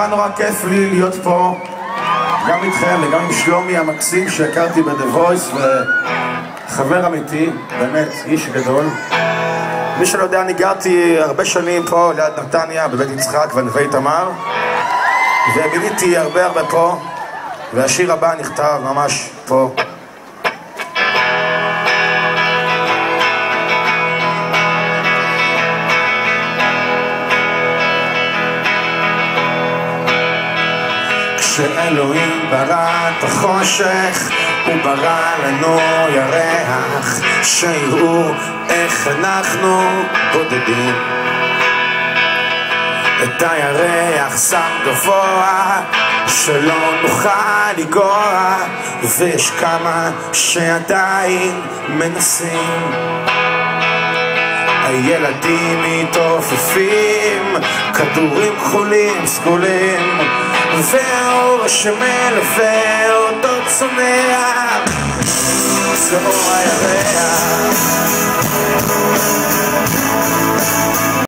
נורא כיף לי להיות פה, גם איתכם וגם עם שלומי המקסים שהכרתי ב-The Voice, וחבר אמיתי, באמת איש גדול. מי שלא יודע, אני גרתי הרבה שנים פה ליד נתניה, בבית יצחק ונווה איתמר, וביליתי הרבה פה, והשיר הבא נכתב ממש פה. כשאלוהים ברא את החושך, הוא ברא לנו ירח, שיראו איך אנחנו בודדים. את הירח שם גבוה, שלא נוכל לגוע, ויש כמה שעדיין מנסים. הילדים מתעופפים, כדורים כחולים סגולים, והאור שמלווה אותו צונח, זה אור הירח.